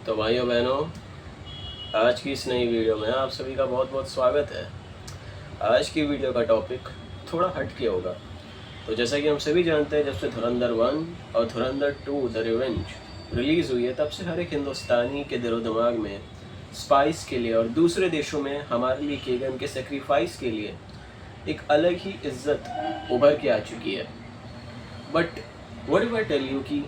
तो भाइयों बहनों, आज की इस नई वीडियो में आप सभी का बहुत बहुत स्वागत है। आज की वीडियो का टॉपिक थोड़ा हटके होगा। तो जैसा कि हम सभी जानते हैं, जब से धुरंधर 1 और धुरंधर 2 द रिवेंज रिलीज़ हुई है, तब से हर एक हिंदुस्तानी के दिलो दिमाग में स्पाइस के लिए और दूसरे देशों में हमारे लिए किए गए उनके सेक्रीफाइस के लिए एक अलग ही इज्जत उभर के आ चुकी है। But what if I tell you कि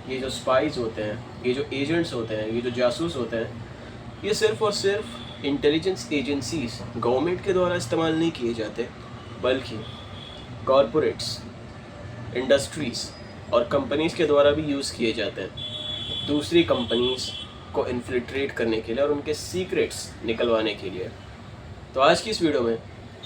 ये जो स्पाइस होते हैं, ये जो एजेंट्स होते हैं, ये जो जासूस होते हैं, ये सिर्फ और सिर्फ इंटेलिजेंस एजेंसीज गवर्नमेंट के द्वारा इस्तेमाल नहीं किए जाते, बल्कि कॉरपोरेट्स, इंडस्ट्रीज़ और कंपनीज़ के द्वारा भी यूज़ किए जाते हैं दूसरी कंपनीज़ को इन्फिल्ट्रेट करने के लिए और उनके सीक्रेट्स निकलवाने के लिए। तो आज की इस वीडियो में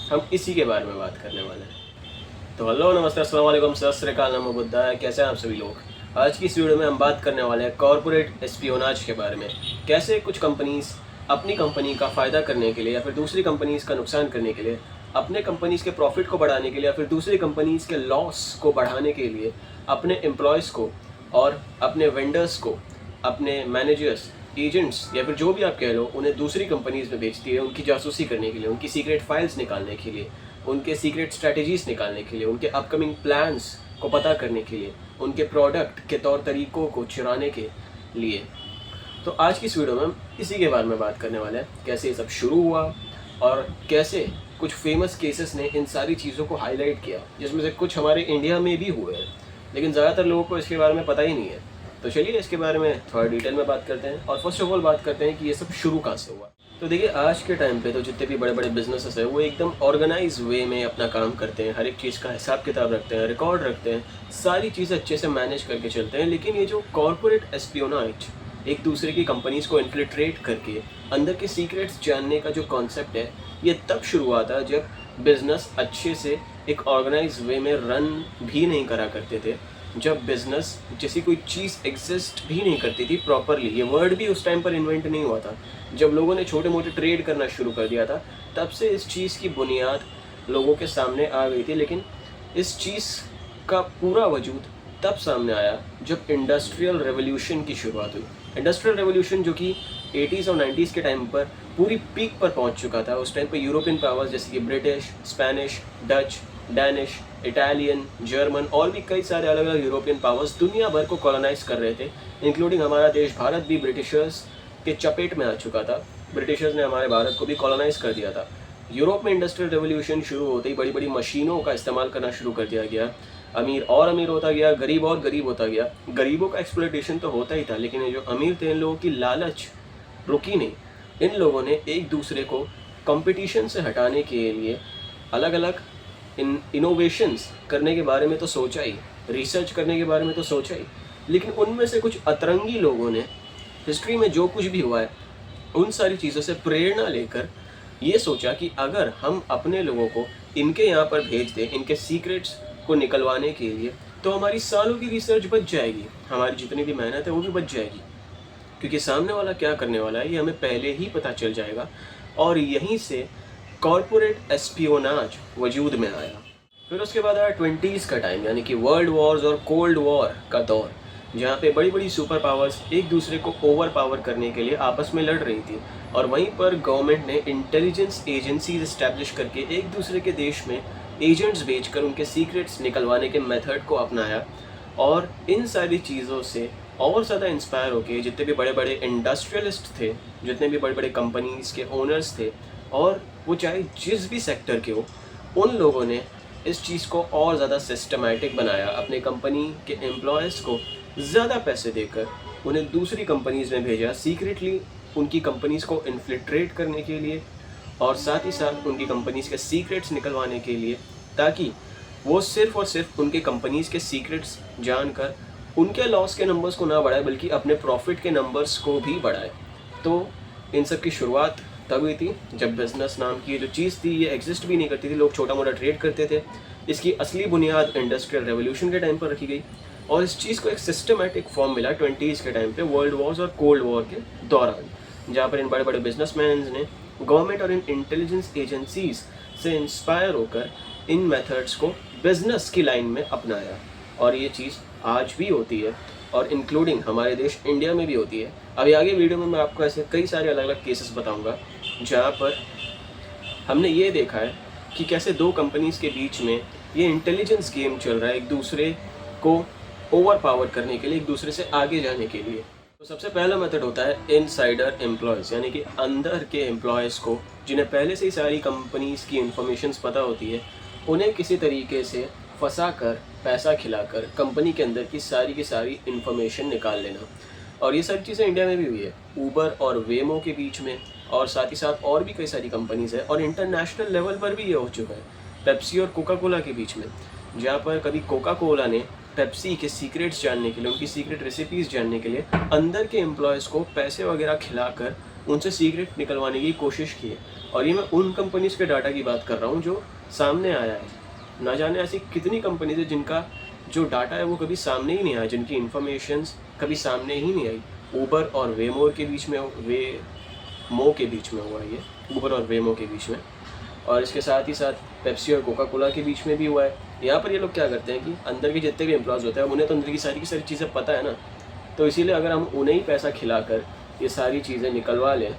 हम इसी के बारे में बात करने वाले हैं। तो हेलो, नमस्ते, अस्सलाम वालेकुम, सत श्री अकाल, नमो बुद्धाय। कैसे हैं आप सभी लोग? आज की इस वीडियो में हम बात करने वाले हैं कॉरपोरेट एस्पियोनाज के बारे में। कैसे कुछ कंपनीज़ अपनी कंपनी का फ़ायदा करने के लिए या फिर दूसरी कंपनीज़ का नुकसान करने के लिए, अपने कंपनीज़ के प्रॉफिट को बढ़ाने के लिए या फिर दूसरी कंपनीज़ के लॉस को बढ़ाने के लिए अपने एम्प्लॉयज़ को और अपने वेंडर्स को, अपने मैनेजर्स, एजेंट्स या फिर जो भी आप कह लो, उन्हें दूसरी कंपनीज़ में बेचती है उनकी जासूसी करने के लिए, उनकी सीक्रेट फाइल्स निकालने के लिए, उनके सीक्रेट स्ट्रैटेजीज़ निकालने के लिए, उनके अपकमिंग प्लान्स को पता करने के लिए, उनके प्रोडक्ट के तौर तरीक़ों को चुराने के लिए। तो आज की इस वीडियो में हम इसी के बारे में बात करने वाले हैं, कैसे ये सब शुरू हुआ और कैसे कुछ फेमस केसेस ने इन सारी चीज़ों को हाईलाइट किया, जिसमें से कुछ हमारे इंडिया में भी हुए हैं, लेकिन ज़्यादातर लोगों को इसके बारे में पता ही नहीं है। तो चलिए इसके बारे में थोड़ा डिटेल में बात करते हैं और फर्स्ट ऑफ ऑल बात करते हैं कि ये सब शुरू कहाँ से हुआ। तो देखिए, आज के टाइम पे तो जितने भी बड़े बड़े बिजनेसेस हैं वो एकदम ऑर्गेनाइज वे में अपना काम करते हैं, हर एक चीज़ का हिसाब किताब रखते हैं, रिकॉर्ड रखते हैं, सारी चीज़ें अच्छे से मैनेज करके चलते हैं। लेकिन ये जो कॉरपोरेट एस्पियोनाज, एक दूसरे की कंपनीज़ को इन्फिल्ट्रेट करके अंदर के सीक्रेट्स जानने का जो कॉन्सेप्ट है, ये तब शुरू हुआ था जब बिज़नेस अच्छे से एक ऑर्गेनाइज वे में रन भी नहीं करा करते थे, जब बिज़नेस जैसी कोई चीज़ एग्जिस्ट भी नहीं करती थी प्रॉपरली। ये वर्ड भी उस टाइम पर इन्वेंट नहीं हुआ था। जब लोगों ने छोटे मोटे ट्रेड करना शुरू कर दिया था, तब से इस चीज़ की बुनियाद लोगों के सामने आ गई थी। लेकिन इस चीज़ का पूरा वजूद तब सामने आया जब इंडस्ट्रियल रेवोल्यूशन की शुरुआत हुई। इंडस्ट्रियल रेवोल्यूशन जो कि 80s और 90s के टाइम पर पूरी पीक पर पहुंच चुका था। उस टाइम पर यूरोपियन पावर्स जैसे कि British, Spanish, Dutch, Danish, Italian, German और भी कई सारे अलग अलग यूरोपियन पावर्स दुनिया भर को कॉलोनाइज कर रहे थे, इंक्लूडिंग हमारा देश भारत भी ब्रिटिशर्स के चपेट में आ चुका था। ब्रिटिशर्स ने हमारे भारत को भी कॉलोनाइज कर दिया था। यूरोप में इंडस्ट्रियल रेवोल्यूशन शुरू होते ही बड़ी बड़ी मशीनों का इस्तेमाल करना शुरू कर दिया गया। अमीर और अमीर होता गया, गरीब और गरीब होता गया। गरीबों का एक्सप्लॉयटेशन तो होता ही था, लेकिन ये जो अमीर थे, इन लोगों की लालच रुकी नहीं। इन लोगों ने एक दूसरे को कंपटीशन से हटाने के लिए अलग अलग इनोवेशंस करने के बारे में तो सोचा ही, रिसर्च करने के बारे में तो सोचा ही, लेकिन उनमें से कुछ अतरंगी लोगों ने हिस्ट्री में जो कुछ भी हुआ है उन सारी चीज़ों से प्रेरणा लेकर ये सोचा कि अगर हम अपने लोगों को इनके यहाँ पर भेज दें इनके सीक्रेट्स को निकलवाने के लिए, तो हमारी सालों की रिसर्च बच जाएगी, हमारी जितनी भी मेहनत है वो भी बच जाएगी, क्योंकि सामने वाला क्या करने वाला है ये हमें पहले ही पता चल जाएगा। और यहीं से कॉरपोरेट एस्पियोनाज वजूद में आया। फिर उसके बाद आया 20s का टाइम, यानी कि वर्ल्ड वॉर्स और कोल्ड वॉर का दौर, जहाँ पे बड़ी बड़ी सुपर पावर्स एक दूसरे को ओवर पावर करने के लिए आपस में लड़ रही थी। और वहीं पर गवर्नमेंट ने इंटेलिजेंस एजेंसीज इस्टेब्लिश करके एक दूसरे के देश में एजेंट्स भेजकर उनके सीक्रेट्स निकलवाने के मेथड को अपनाया। और इन सारी चीज़ों से और ज़्यादा इंस्पायर होके जितने भी बड़े बड़े इंडस्ट्रियलिस्ट थे, जितने भी बड़े बड़े कंपनीज़ के ओनर्स थे, और वो चाहे जिस भी सेक्टर के हो, उन लोगों ने इस चीज़ को और ज़्यादा सिस्टमैटिक बनाया। अपने कंपनी के एम्प्लॉयज़ को ज़्यादा पैसे देकर उन्हें दूसरी कंपनीज़ में भेजा, सीक्रेटली उनकी कंपनीज़ को इन्फिल्ट्रेट करने के लिए और साथ ही साथ उनकी कंपनीज़ के सीक्रेट्स निकलवाने के लिए, ताकि वो सिर्फ़ और सिर्फ उनके कंपनीज़ के सीक्रेट्स जानकर उनके लॉस के नंबर्स को ना बढ़ाए, बल्कि अपने प्रॉफिट के नंबर्स को भी बढ़ाए। तो इन सब की शुरुआत तब हुई थी जब बिज़नेस नाम की जो चीज़ थी ये एग्जिस्ट भी नहीं करती थी, लोग छोटा मोटा ट्रेड करते थे। इसकी असली बुनियाद इंडस्ट्रियल रेवोल्यूशन के टाइम पर रखी गई और इस चीज़ को एक सिस्टमेटिक फॉर्म मिला 20s के टाइम पे, वर्ल्ड वॉर्स और कोल्ड वॉर के दौरान, जहाँ पर इन बड़े बड़े बिजनेसमैन ने गवर्नमेंट और इन इंटेलिजेंस एजेंसीज से इंस्पायर होकर इन मेथड्स को बिजनेस की लाइन में अपनाया और ये चीज़ आज भी होती है, और इंक्लूडिंग हमारे देश इंडिया में भी होती है। अभी आगे वीडियो में मैं आपको ऐसे कई सारे अलग अलग केसेस बताऊंगा जहाँ पर हमने ये देखा है कि कैसे दो कंपनीज़ के बीच में ये इंटेलिजेंस गेम चल रहा है, एक दूसरे को ओवर पावर करने के लिए, एक दूसरे से आगे जाने के लिए। तो सबसे पहला मेथड होता है इनसाइडर एम्प्लॉयज़, यानी कि अंदर के एम्प्लॉयज़ को, जिन्हें पहले से ही सारी कंपनीज़ की इन्फॉर्मेशंस पता होती है, उन्हें किसी तरीके से फंसा कर, पैसा खिलाकर कंपनी के अंदर की सारी इन्फॉर्मेशन निकाल लेना। और ये सारी चीज़ें इंडिया में भी हुई है, ऊबर और वेमो के बीच में, और साथ ही साथ और भी कई सारी कंपनीज़ है, और इंटरनेशनल लेवल पर भी ये हो चुका है, पेप्सी और कोका कोला के बीच में, जहाँ पर कभी कोका कोला ने पेप्सी के सीक्रेट्स जानने के लिए, उनकी सीक्रेट रेसिपीज़ जानने के लिए अंदर के एम्प्लॉयज़ को पैसे वगैरह खिलाकर उनसे सीक्रेट निकलवाने की कोशिश की है। और ये मैं उन कंपनीज़ के डाटा की बात कर रहा हूँ जो सामने आया है। ना जाने ऐसी कितनी कंपनीज़ है जिनका जो डाटा है वो कभी सामने ही नहीं आया, जिनकी इन्फॉर्मेशंस कभी सामने ही नहीं आई। ऊबर और वेमो के बीच में, वेमो के बीच में हुआ ये, ऊबर और वेमो के बीच में, और इसके साथ ही साथ पेप्सी और कोका कोला के बीच में भी हुआ है। यहाँ पर ये लोग क्या करते हैं कि अंदर के जितने भी एम्प्लॉयज़ होते हैं, उन्हें तो अंदर की सारी चीज़ें पता है ना, तो इसीलिए अगर हम उन्हें ही पैसा खिलाकर ये सारी चीज़ें निकलवा लें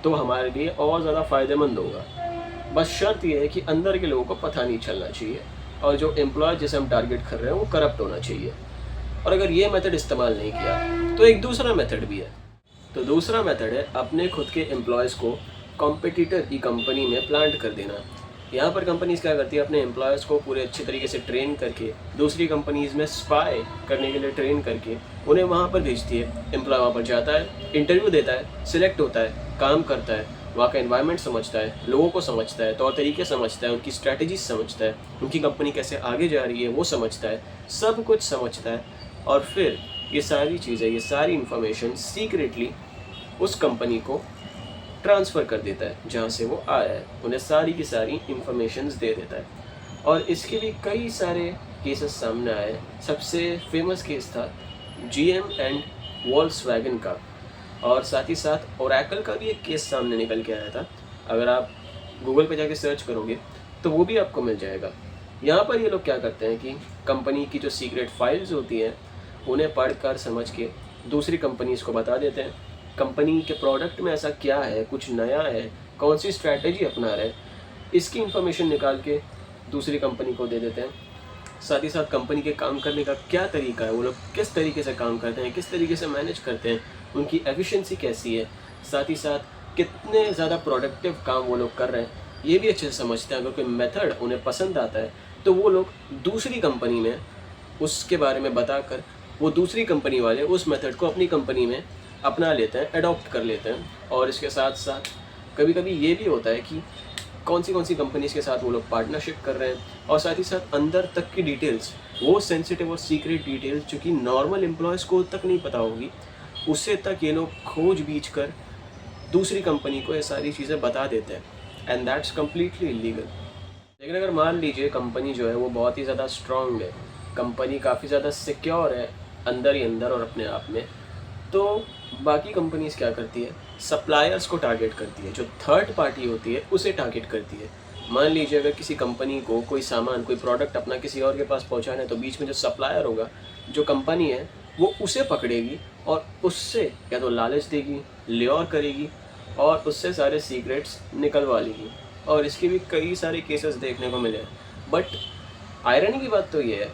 तो हमारे लिए और ज़्यादा फ़ायदेमंद होगा। बस शर्त ये है कि अंदर के लोगों को पता नहीं चलना चाहिए, और जो एम्प्लॉय जिसे हम टारगेट कर रहे हैं वो करप्ट होना चाहिए। और अगर ये मेथड इस्तेमाल नहीं किया तो एक दूसरा मेथड भी है। तो दूसरा मेथड है अपने खुद के एम्प्लॉयज़ को कॉम्पिटिटर की कंपनी में प्लांट कर देना। यहाँ पर कंपनीज़ क्या करती है, अपने एम्प्लॉयज़ को पूरे अच्छे तरीके से ट्रेन करके दूसरी कंपनीज़ में स्पाई करने के लिए ट्रेन करके उन्हें वहाँ पर भेजती है। एम्प्लॉय वहाँ पर जाता है, इंटरव्यू देता है, सिलेक्ट होता है, काम करता है, वहाँ का एनवायरनमेंट समझता है, लोगों को समझता है, तौर तरीके समझता है, उनकी स्ट्रैटेजी समझता है, उनकी कंपनी कैसे आगे जा रही है वो समझता है, सब कुछ समझता है। और फिर ये सारी चीज़ें, ये सारी इन्फॉर्मेशन सीक्रेटली उस कंपनी को ट्रांसफ़र कर देता है जहाँ से वो आया है, उन्हें सारी की सारी इन्फॉर्मेशंस दे देता है। और इसके भी कई सारे केसेस सामने आए। सबसे फेमस केस था GM एंड वॉल्क्सवैगन का, और साथ ही साथ ओरेकल का भी एक केस सामने निकल के आया था। अगर आप गूगल पे जाके सर्च करोगे तो वो भी आपको मिल जाएगा। यहाँ पर ये लोग क्या करते हैं कि कंपनी की जो सीक्रेट फाइल्स होती हैं उन्हें पढ़कर समझ के दूसरी कंपनीज़ को बता देते हैं। कंपनी के प्रोडक्ट में ऐसा क्या है, कुछ नया है, कौन सी स्ट्रैटेजी अपना रहे, इसकी इन्फॉर्मेशन निकाल के दूसरी कंपनी को दे देते हैं। साथ ही साथ कंपनी के काम करने का क्या तरीका है, वो लोग किस तरीके से काम करते हैं, किस तरीके से मैनेज करते हैं, उनकी एफिशिएंसी कैसी है, साथ ही साथ कितने ज़्यादा प्रोडक्टिव काम वो लोग कर रहे हैं, ये भी अच्छे से समझते हैं। अगर कोई मेथड उन्हें पसंद आता है तो वो लोग दूसरी कंपनी में उसके बारे में बताकर वो दूसरी कंपनी वाले उस मेथड को अपनी कंपनी में अपना लेते हैं, अडॉप्ट कर लेते हैं। और इसके साथ साथ कभी कभी ये भी होता है कि कौन सी कंपनीज़ के साथ वो लोग पार्टनरशिप कर रहे हैं, और साथ ही साथ अंदर तक की डिटेल्स, वो सेंसिटिव और सीक्रेट डिटेल्स जो कि नॉर्मल एम्प्लॉयज़ को तक नहीं पता होगी, उससे तक ये लोग खोज बीच कर दूसरी कंपनी को ये सारी चीज़ें बता देते हैं, एंड दैट्स कम्प्लीटली इलीगल। लेकिन अगर मान लीजिए कंपनी जो है वो बहुत ही ज़्यादा स्ट्रॉन्ग है, कंपनी काफ़ी ज़्यादा सिक्योर है अंदर ही अंदर और अपने आप में, तो बाकी कंपनीज़ क्या करती है, सप्लायर्स को टारगेट करती है, जो थर्ड पार्टी होती है उसे टारगेट करती है। मान लीजिए अगर किसी कंपनी को कोई सामान, कोई प्रोडक्ट अपना किसी और के पास पहुंचाना है, तो बीच में जो सप्लायर होगा, जो कंपनी है, वो उसे पकड़ेगी और उससे या तो लालच देगी, ल्योर करेगी, और उससे सारे सीक्रेट्स निकलवा लेगी। और इसके भी कई सारे केसेस देखने को मिले हैं। बट आयरनी की बात तो ये है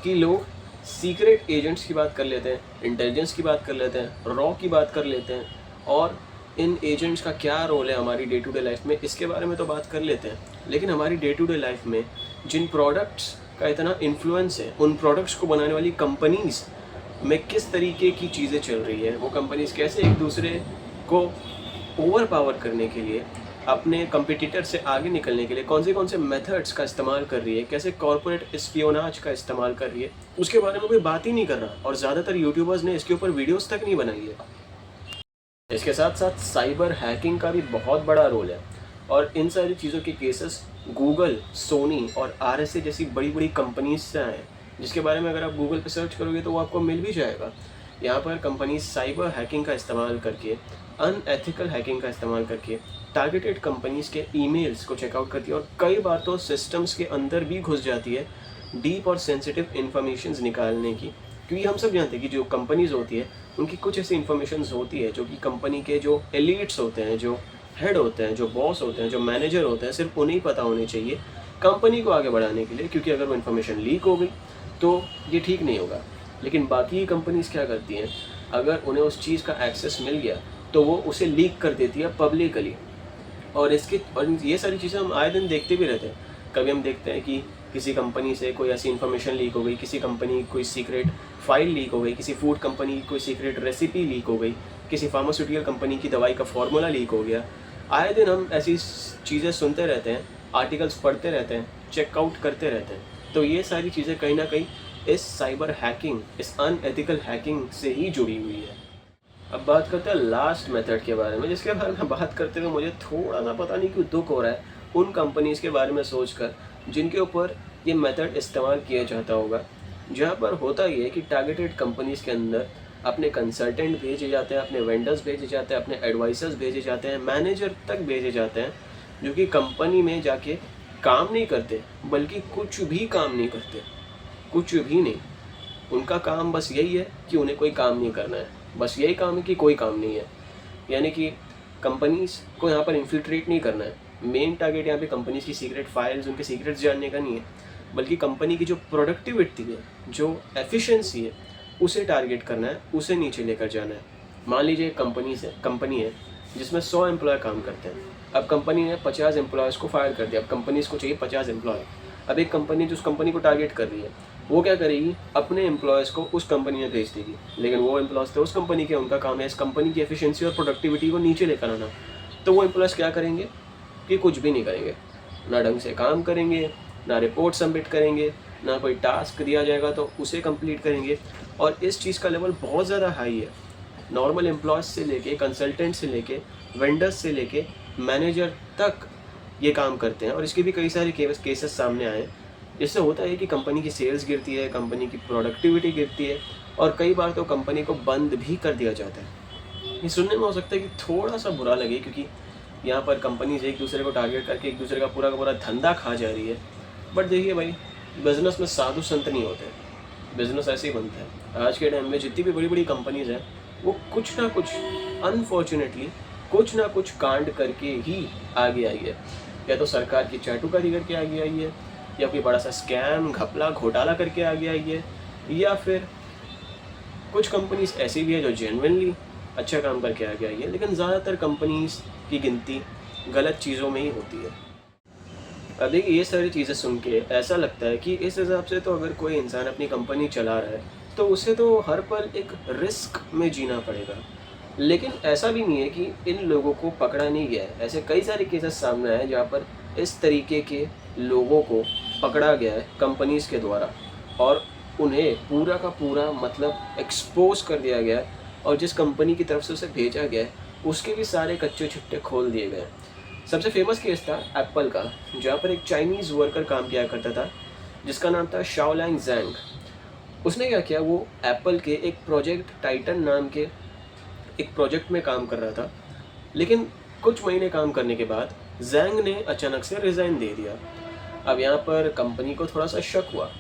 कि लोग सीक्रेट एजेंट्स की बात कर लेते हैं, इंटेलिजेंस की बात कर लेते हैं, रॉ की बात कर लेते हैं, और इन एजेंट्स का क्या रोल है हमारी डे टू डे लाइफ में, इसके बारे में तो बात कर लेते हैं। लेकिन हमारी डे टू डे लाइफ में जिन प्रोडक्ट्स का इतना इन्फ्लुएंस है, उन प्रोडक्ट्स को बनाने वाली कंपनीज़ में किस तरीके की चीज़ें चल रही है, वो कंपनीज़ कैसे एक दूसरे को ओवर पावर करने के लिए, अपने कंपिटिटर से आगे निकलने के लिए कौन से मेथड्स का इस्तेमाल कर रही है, कैसे कॉर्पोरेट स्पियोनाज का इस्तेमाल कर रही है, उसके बारे में कोई बात ही नहीं कर रहा। और ज़्यादातर यूट्यूबर्स ने इसके ऊपर वीडियोस तक नहीं बनाई है। इसके साथ साथ साइबर हैकिंग का भी बहुत बड़ा रोल है, और इन सारी चीज़ों के केसेस गूगल, सोनी और RSA जैसी बड़ी बड़ी कंपनीज से आए, जिसके बारे में अगर आप गूगल पे सर्च करोगे तो वो आपको मिल भी जाएगा। यहाँ पर कंपनीज साइबर हैकिंग का इस्तेमाल करके, अनएथिकल हैकिंग का इस्तेमाल करके टारगेटेड कंपनीज़ के ईमेल्स को चेकआउट करती है, और कई बार तो सिस्टम्स के अंदर भी घुस जाती है डीप और सेंसिटिव इन्फॉर्मेशंस निकालने की, क्योंकि हम सब जानते हैं कि जो कंपनीज होती है उनकी कुछ ऐसी इन्फॉर्मेशंस होती है जो कि कंपनी के जो एलिट्स होते हैं, जो हेड होते हैं, जो बॉस होते हैं, जो मैनेजर होते हैं, सिर्फ उन्हें पता होनी चाहिए कंपनी को आगे बढ़ाने के लिए, क्योंकि अगर वो इन्फॉर्मेशन लीक हो गई तो ये ठीक नहीं होगा। लेकिन बाकी कंपनीज क्या करती हैं, अगर उन्हें उस चीज़ का एक्सेस मिल गया तो वो उसे लीक कर देती है पब्लिकली। और ये सारी चीज़ें हम आए दिन देखते भी रहते हैं। कभी हम देखते हैं कि किसी कंपनी से कोई ऐसी इन्फॉर्मेशन लीक हो गई, किसी कंपनी की कोई सीक्रेट फाइल लीक हो गई, किसी फूड कंपनी की कोई सीक्रेट रेसिपी लीक हो गई, किसी फार्मास्यूटिकल कंपनी की दवाई का फॉर्मूला लीक हो गया। आए दिन हम ऐसी चीज़ें सुनते रहते हैं, आर्टिकल्स पढ़ते रहते हैं, चेकआउट करते रहते हैं। तो ये सारी चीज़ें कहीं ना कहीं इस साइबर हैकिंग, इस अनएथिकल हैकिंग से ही जुड़ी हुई है। अब बात करते हैं लास्ट मेथड के बारे में, जिसके बारे में बात करते हुए मुझे थोड़ा सा पता नहीं क्यों दुख हो रहा है उन कंपनीज़ के बारे में सोचकर जिनके ऊपर ये मेथड इस्तेमाल किया जाता होगा। जहाँ पर होता ये है कि टारगेटेड कंपनीज़ के अंदर अपने कंसल्टेंट भेजे जाते हैं, अपने वेंडर्स भेजे जाते हैं, अपने एडवाइजर्स भेजे जाते हैं, मैनेजर तक भेजे जाते हैं, जो कि कंपनी में जाके काम नहीं करते, बल्कि कुछ भी काम नहीं करते, कुछ भी नहीं। उनका काम बस यही है कि उन्हें कोई काम नहीं करना है, बस यही काम है कि कोई काम नहीं है। यानी कि कंपनीज़ को यहाँ पर इन्फिल्ट्रेट नहीं करना है। मेन टारगेट यहाँ पे कंपनीज़ की सीक्रेट फाइल्स, उनके सीक्रेट्स जानने का नहीं है, बल्कि कंपनी की जो प्रोडक्टिविटी है, जो एफिशिएंसी है, उसे टारगेट करना है, उसे नीचे लेकर जाना है। मान लीजिए कंपनी है जिसमें 100 एम्प्लॉय काम करते हैं। अब कंपनी ने 50 एम्प्लॉयज़ को फायर कर दिया। अब कंपनीज़ को चाहिए 50 एम्प्लॉय। अब एक कंपनी जो उस कंपनी को टारगेट कर रही है, वो क्या करेगी, अपने एम्प्लॉयज़ को उस कंपनी में भेज देगी। लेकिन वो एम्प्लॉयज़ तो उस कंपनी के, उनका काम है इस कंपनी की एफिशिएंसी और प्रोडक्टिविटी को नीचे लेकर आना। तो वो एम्प्लॉयज़ क्या करेंगे कि कुछ भी नहीं करेंगे, ना ढंग से काम करेंगे, ना रिपोर्ट सबमिट करेंगे, ना कोई टास्क दिया जाएगा तो उसे कंप्लीट करेंगे। और इस चीज़ का लेवल बहुत ज़्यादा हाई है। नॉर्मल एम्प्लॉयज़ से लेके, कंसल्टेंट से लेके, वेंडर्स से लेके मैनेजर तक ये काम करते हैं। और इसके भी कई सारे केसेस सामने आए। इससे होता है कि कंपनी की सेल्स गिरती है, कंपनी की प्रोडक्टिविटी गिरती है, और कई बार तो कंपनी को बंद भी कर दिया जाता है। ये सुनने में हो सकता है कि थोड़ा सा बुरा लगे, क्योंकि यहाँ पर कंपनीज एक दूसरे को टारगेट करके एक दूसरे का पूरा धंधा खा जा रही है। बट देखिए भाई, बिज़नेस में साधु संत नहीं होते, बिज़नेस ऐसे ही बनता है। आज के टाइम में जितनी भी बड़ी बड़ी कंपनीज हैं, वो कुछ ना कुछ अनफॉर्चुनेटली कुछ ना कुछ कांड करके ही आगे आई है। या तो सरकार की चाटुकारी करके आगे आई है, या कोई बड़ा सा स्कैम, घपला, घोटाला करके आगे आई है, या फिर कुछ कंपनीज ऐसी भी है जो जेन्युइनली अच्छा काम करके आगे आई है। लेकिन ज़्यादातर कंपनीज की गिनती गलत चीज़ों में ही होती है। अब देखिए, ये सारी चीज़ें सुन के ऐसा लगता है कि इस हिसाब से तो अगर कोई इंसान अपनी कंपनी चला रहा है तो उसे तो हर पल एक रिस्क में जीना पड़ेगा। लेकिन ऐसा भी नहीं है कि इन लोगों को पकड़ा नहीं गया है। ऐसे कई सारे केसेस सामने आए जहाँ पर इस तरीके के लोगों को पकड़ा गया है कंपनीज़ के द्वारा, और उन्हें पूरा का पूरा मतलब एक्सपोज कर दिया गया है, और जिस कंपनी की तरफ से उसे भेजा गया है उसके भी सारे कच्चे छिट्टे खोल दिए गए। सबसे फेमस केस था एप्पल का, जहाँ पर एक चाइनीज़ वर्कर काम किया करता था जिसका नाम था शाओलैंग ज़ैंग। उसने क्या किया, वो एप्पल के एक प्रोजेक्ट टाइटन नाम के एक प्रोजेक्ट में काम कर रहा था। लेकिन कुछ महीने काम करने के बाद ज़ैंग ने अचानक से रिज़ाइन दे दिया। अब यहाँ पर कंपनी को थोड़ा सा शक हुआ,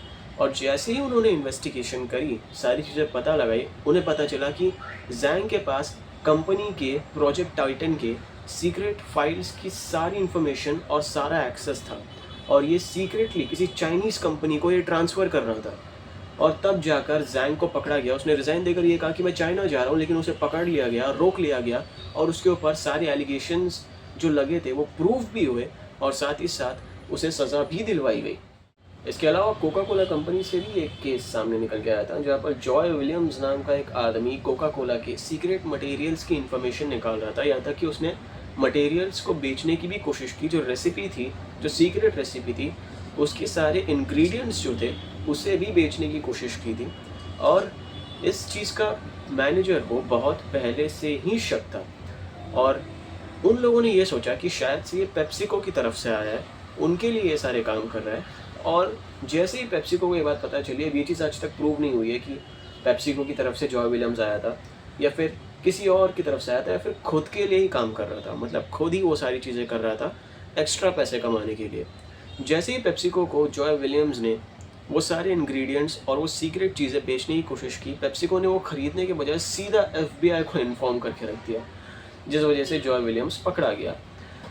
और जैसे ही उन्होंने इन्वेस्टिगेशन करी, सारी चीज़ें पता लगाई, उन्हें पता चला कि ज़ैंग के पास कंपनी के प्रोजेक्ट टाइटन के सीक्रेट फाइल्स की सारी इन्फॉर्मेशन और सारा एक्सेस था, और ये सीक्रेटली किसी चाइनीज़ कंपनी को ये ट्रांसफ़र कर रहा था। और तब जाकर ज़ैंग को पकड़ा गया। उसने रिज़ाइन देकर ये कहा कि मैं चाइना जा रहा हूँ, लेकिन उसे पकड़ लिया गया, रोक लिया गया, और उसके ऊपर सारे एलिगेशंस जो लगे थे वो प्रूफ भी हुए, और साथ ही साथ उसे सज़ा भी दिलवाई गई। इसके अलावा कोका कोला कंपनी से भी एक केस सामने निकल के आया था, जहाँ पर जॉय विलियम्स नाम का एक आदमी कोका कोला के सीक्रेट मटेरियल्स की इन्फॉर्मेशन निकाल रहा था। यहाँ तक कि उसने मटेरियल्स को बेचने की भी कोशिश की। जो रेसिपी थी, जो सीक्रेट रेसिपी थी, उसके सारे इंग्रेडिएंट्स जो थे उसे भी बेचने की कोशिश की थी। और इस चीज़ का मैनेजर को बहुत पहले से ही शक था, और उन लोगों ने ये सोचा कि शायद से ये पेप्सिको की तरफ से आया है, उनके लिए ये सारे काम कर रहा है। और जैसे ही पेप्सिको को ये बात पता चली, अब ये चीज़ आज तक प्रूव नहीं हुई है कि पेप्सिको की तरफ से जॉय विलियम्स आया था, या फिर किसी और की तरफ से आया था, या फिर खुद के लिए ही काम कर रहा था, मतलब खुद ही वो सारी चीज़ें कर रहा था एक्स्ट्रा पैसे कमाने के लिए। जैसे ही पेप्सिको को जॉय विलियम्स ने वो सारे इंग्रेडिएंट्स और वो सीक्रेट चीज़ें बेचने की कोशिश की। पेप्सिको ने वो ख़रीदने के बजाय सीधा एफबीआई को इन्फॉर्म करके रख दिया, जिस वजह से जॉय विलियम्स पकड़ा गया।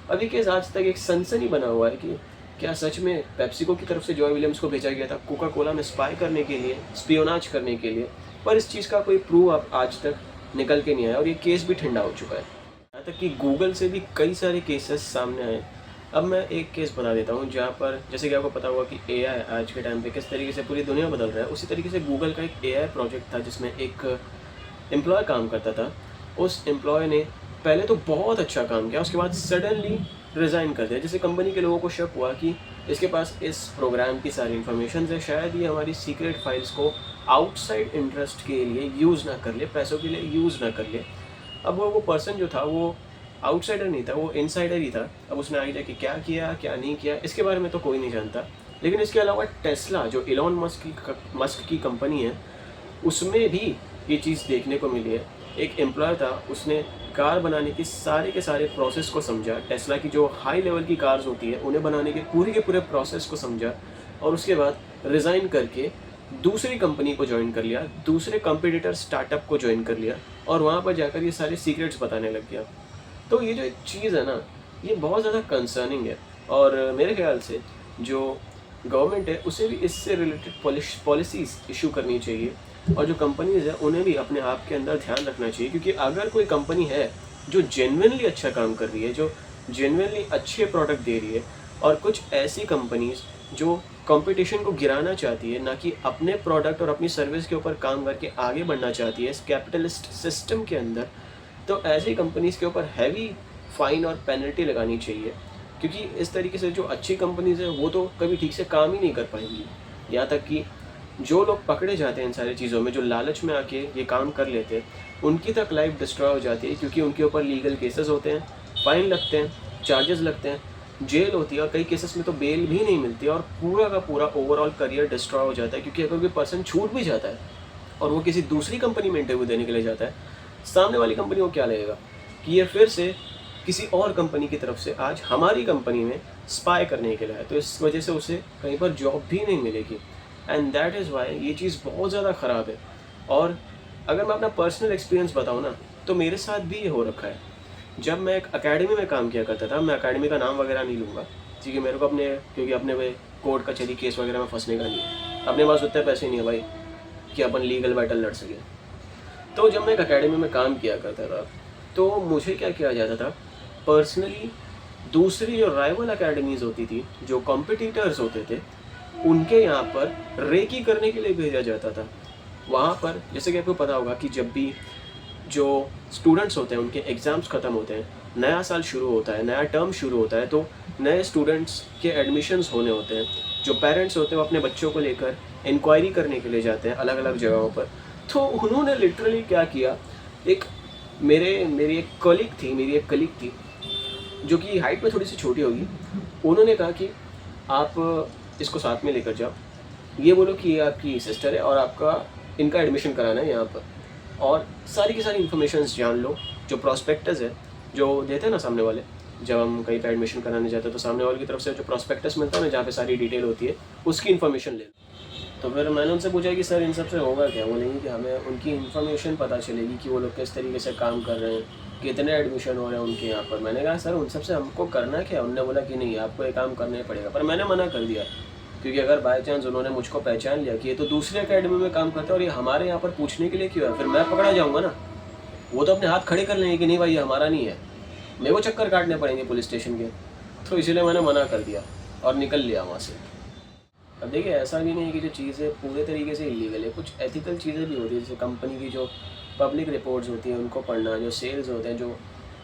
अभी केस आज तक एक सनसनी बना हुआ है कि क्या सच में पेप्सिको की तरफ से जॉय विलियम्स को भेजा गया था कोका कोला में स्पाई करने के लिए, स्पियोनाज करने के लिए, पर इस चीज़ का कोई प्रूव अब आज तक निकल के नहीं आया और ये केस भी ठंडा हो चुका है। यहाँ तक कि गूगल से भी कई सारे केसेस सामने आए। अब मैं एक केस बता देता हूँ जहाँ पर, जैसे कि आपको पता हुआ कि एआई आज के टाइम पे किस तरीके से पूरी दुनिया बदल रहा है, उसी तरीके से गूगल का एक एआई प्रोजेक्ट था जिसमें एक एम्प्लॉय काम करता था। उस एम्प्लॉय ने पहले तो बहुत अच्छा काम किया, उसके बाद सडनली रिज़ाइन कर दिया। जैसे कंपनी के लोगों को शक हुआ कि इसके पास इस प्रोग्राम की सारी इन्फॉर्मेशन है, शायद ये हमारी सीक्रेट फाइल्स को आउटसाइड इंटरेस्ट के लिए यूज़ ना कर ले, पैसों के लिए यूज़ ना कर ले। अब वो पर्सन जो था वो आउटसाइडर नहीं था, वो इनसाइडर ही था। अब उसने आगे जाके क्या किया क्या नहीं किया इसके बारे में तो कोई नहीं जानता। लेकिन इसके अलावा टेस्ला, जो इलॉन मस्क की कंपनी है, उसमें भी ये चीज़ देखने को मिली है। एक एम्प्लॉय था, उसने कार बनाने की सारे के सारे प्रोसेस को समझा। टेस्ला की जो हाई लेवल की कार्स होती है उन्हें बनाने के पूरे प्रोसेस को समझा और उसके बाद रिज़ाइन करके दूसरी कंपनी को ज्वाइन कर लिया, दूसरे कॉम्पिटिटर स्टार्टअप को ज्वाइन कर लिया और वहाँ पर जाकर ये सारे सीक्रेट्स बताने लग गया। तो ये जो एक चीज़ है ना, ये बहुत ज़्यादा कंसर्निंग है और मेरे ख्याल से जो गवर्नमेंट है उसे भी इससे रिलेटेड पॉलिसीज़ इशू करनी चाहिए और जो कंपनीज़ है उन्हें भी अपने आप के अंदर ध्यान रखना चाहिए। क्योंकि अगर कोई कंपनी है जो जेन्युइनली अच्छा काम कर रही है, जो जेन्युइनली अच्छे प्रोडक्ट दे रही है, और कुछ ऐसी कंपनीज़ जो कंपटीशन को गिराना चाहती है, ना कि अपने प्रोडक्ट और अपनी सर्विस के ऊपर काम करके आगे बढ़ना चाहती है इस कैपिटलिस्ट सिस्टम के अंदर, तो ऐसी कंपनीज़ के ऊपर हैवी फ़ाइन और पेनल्टी लगानी चाहिए। क्योंकि इस तरीके से जो अच्छी कंपनीज़ है वो तो कभी ठीक से काम ही नहीं कर पाएंगी। यहाँ तक कि जो लोग पकड़े जाते हैं इन सारी चीज़ों में, जो लालच में आके ये काम कर लेते हैं, उनकी तक लाइफ डिस्ट्रॉय हो जाती है। क्योंकि उनके ऊपर लीगल केसेस होते हैं, फ़ाइन लगते हैं, चार्जेस लगते हैं, जेल होती है और कई केसेस में तो बेल भी नहीं मिलती और पूरा का पूरा ओवरऑल करियर डिस्ट्रॉय हो जाता है। क्योंकि अगर कोई पर्सन छूट भी जाता है और वो किसी दूसरी कंपनी में इंटरव्यू देने के लिए जाता है, सामने वाली कंपनी को क्या लगेगा कि ये फिर से किसी और कंपनी की तरफ से आज हमारी कंपनी में स्पाई करने के लिए है, तो इस वजह से उसे कहीं पर जॉब भी नहीं मिलेगी। एंड दैट इज़ वाई ये चीज़ बहुत ज़्यादा ख़राब है। और अगर मैं अपना पर्सनल एक्सपीरियंस बताऊँ ना, तो मेरे साथ भी ये हो रखा है। जब मैं एक अकेडमी में काम किया करता था, मैं अकेडमी का नाम वगैरह नहीं लूँगा क्योंकि मेरे को क्योंकि अपने वे कोर्ट कचहरी केस वगैरह में फंसने का नहीं है, अपने पास उतने पैसे नहीं है भाई कि अपन लीगल बैटल लड़ सकें। तो जब मैं एक अकेडमी में काम किया करता था तो मुझे क्या किया जाता था, पर्सनली दूसरी जो राइवल अकेडमीज़ होती थी, जो कॉम्पिटिटर्स होते थे, उनके यहाँ पर रेकी करने के लिए भेजा जाता था। वहाँ पर जैसे कि आपको पता होगा कि जब भी जो स्टूडेंट्स होते हैं उनके एग्ज़ाम्स ख़त्म होते हैं, नया साल शुरू होता है, नया टर्म शुरू होता है, तो नए स्टूडेंट्स के एडमिशन्स होने होते हैं। जो पेरेंट्स होते हैं वो अपने बच्चों को लेकर इंक्वायरी करने के लिए जाते हैं अलग अलग जगहों पर। तो उन्होंने लिटरली क्या किया, मेरी एक कलीग थी जो कि हाइट में थोड़ी सी छोटी होगी। उन्होंने कहा कि आप इसको साथ में लेकर जाओ, ये बोलो कि ये आपकी सिस्टर है और आपका इनका एडमिशन कराना है यहाँ पर, और सारी की सारी इन्फॉर्मेशंस जान लो। जो प्रॉस्पेक्टस है जो देते हैं ना सामने वाले, जब हम कहीं पर एडमिशन कराने जाते हैं तो सामने वाले की तरफ से जो प्रॉस्पेक्टस मिलता है ना, जहाँ पे सारी डिटेल होती है, उसकी इन्फॉर्मेशन ले लो। तो फिर मैंने उनसे पूछा कि सर इन सब से होगा क्या? बोलेंगे कि हमें उनकी इन्फॉर्मेशन पता चलेगी कि वो लोग किस तरीके से काम कर रहे हैं, कितने एडमिशन हो रहे हैं उनके यहाँ पर। मैंने कहा सर उन सब से हमको करना क्या? उन्होंने बोला कि नहीं, आपको ये काम करना ही पड़ेगा। पर मैंने मना कर दिया क्योंकि अगर बाई चांस उन्होंने मुझको पहचान लिया कि ये तो दूसरे अकेडमी में काम करता है और ये हमारे यहाँ पर पूछने के लिए क्यों है, फिर मैं पकड़ा जाऊँगा ना। वो तो अपने हाथ खड़े कर लेंगे कि नहीं भाई ये हमारा नहीं है, मेरे को चक्कर काटने पड़ेंगे पुलिस स्टेशन के। तो इसीलिए मैंने मना कर दिया और निकल लिया वहाँ से। अब देखिए, ऐसा भी नहीं है कि जो चीज़ें पूरे तरीके से इलीगल है, कुछ एथिकल चीज़ें भी होती है। जैसे कंपनी की जो पब्लिक रिपोर्ट्स होती हैं उनको पढ़ना, जो सेल्स होते हैं जो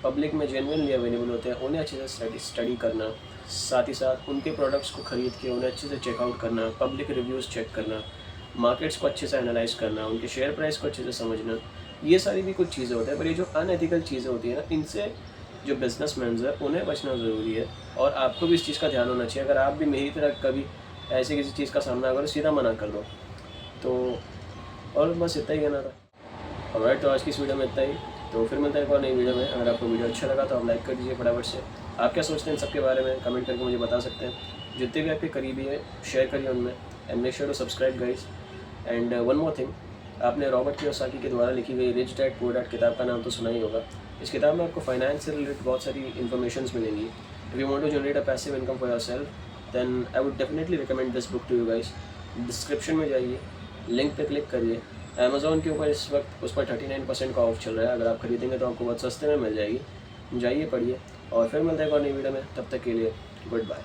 पब्लिक में जेन्युइनली अवेलेबल होते हैं उन्हें अच्छे से स्टडी करना, साथ ही साथ उनके प्रोडक्ट्स को ख़रीद के उन्हें अच्छे से चेकआउट करना, पब्लिक रिव्यूज़ चेक करना, मार्केट्स को अच्छे से एनालाइज करना, उनके शेयर प्राइस को अच्छे से समझना, ये सारी भी कुछ चीज़ें होती हैं। पर ये जो अनएथिकल चीज़ें होती हैं ना, इनसे जो बिजनेसमैन है उन्हें बचना ज़रूरी है और आपको भी इस चीज़ का ध्यान होना चाहिए। अगर आप भी मेरी तरह कभी ऐसे किसी चीज़ का सामना करो, सीधा मना कर दो। तो और बस इतना ही कहना था। ऑलराइट, तो आज की इस वीडियो में इतना ही। तो फिर मिलते हैं एक और नई वीडियो में। अगर आपको वीडियो अच्छा लगा तो आप लाइक कर दीजिए फटाफट से। आप क्या सोचते हैं इन सब के बारे में कमेंट करके मुझे बता सकते हैं। जितने भी आपके करीबी हैं शेयर करिए उनमें। And make sure to subscribe guys. And one more thing, आपने रॉबर्ट कियोसाकी के द्वारा लिखी हुई रिच डैड पुअर डैड किताब का नाम तो सुना ही होगा। इस किताब में आपको फाइनेंस से रिलेटेड बहुत सारी इन्फॉर्मेशन मिलेंगी। If you want to generate a passive income for yourself, then I would definitely recommend this book to you guys. Description में जाइए, लिंक पे क्लिक करिए। अमेज़ॉन के ऊपर इस वक्त उस पर 39% का ऑफ चल रहा है। अगर आप खरीदेंगे तो आपको बहुत सस्ते में मिल जाएगी। जाइए, पढ़िए, और फिर मिलते हैं एक और नई वीडियो में। तब तक के लिए गुड बाय।